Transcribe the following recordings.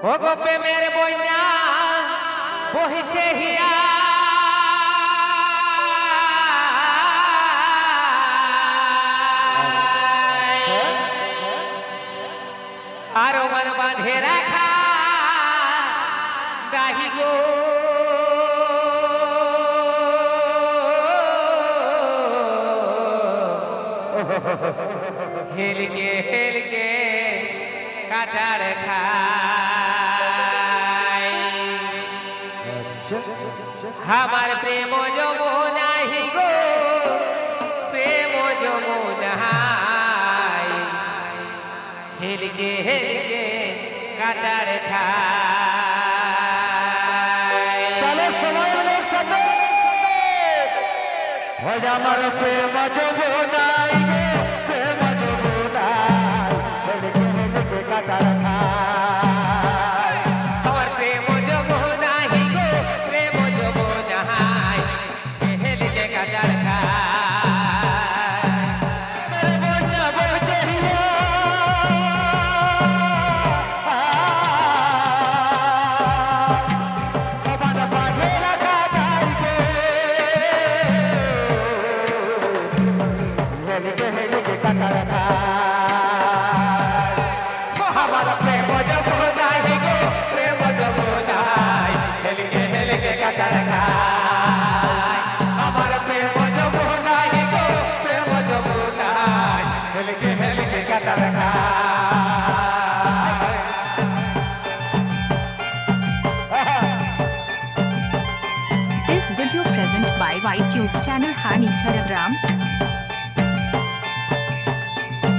ও গো প্রেমের বন্যা বহিছে হিয়া আরো মন বাঁধে রাখা গাহি গো হেলকে কাটার খাই আমার প্রেম যমুনাহি গো প্রেম যমুনাই হেলকে কাটার খাই চলো সবাই মিলে একসাথে हो जा আমার প্রেম যমুনাই গো প্রেম যমুনাই হেলকে কাটার খাই আমার প্রেম যমুনাহি গো প্রেম যমুনাই হেলকে কাটার খাই This video present by YouTube channel Hani Charagram.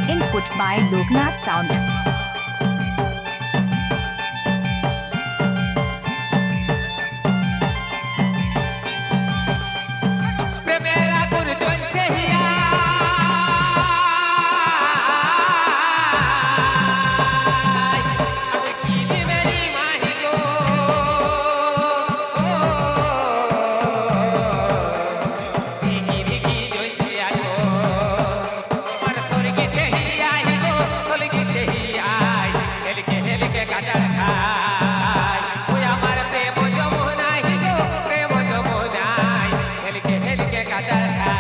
Input by Loknath Sound. প্রেমের আগুন জ্বলছে হিয়া আমি কি দিবেনি মাহি গো দিকি জ্বলছে আগুন আর সরগিছে হিয়াই গো সরগিছে হিয়াই হেলকে কাটার খাই ওই আমার প্রেম যমুনাই গো প্রেম যমুনাই হেলকে কাটার খাই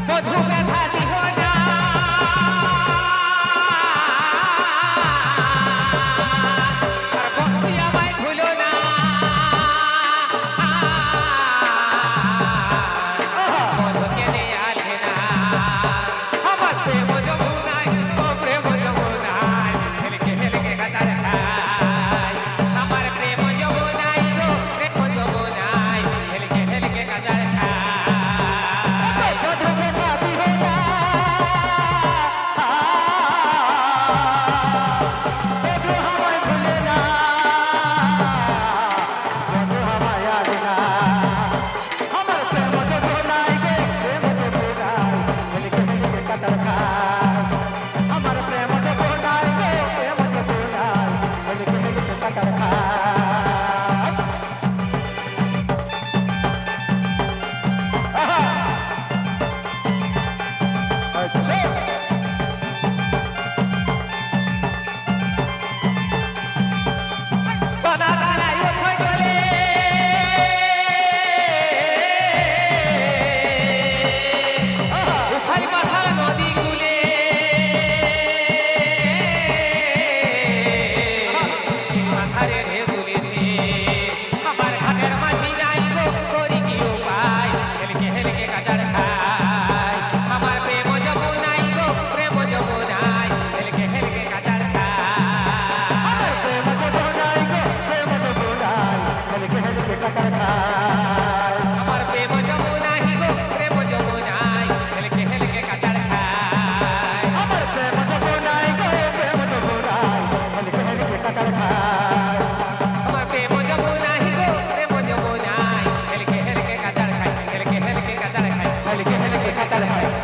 মধু ব্যথা দিও না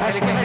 হেলকে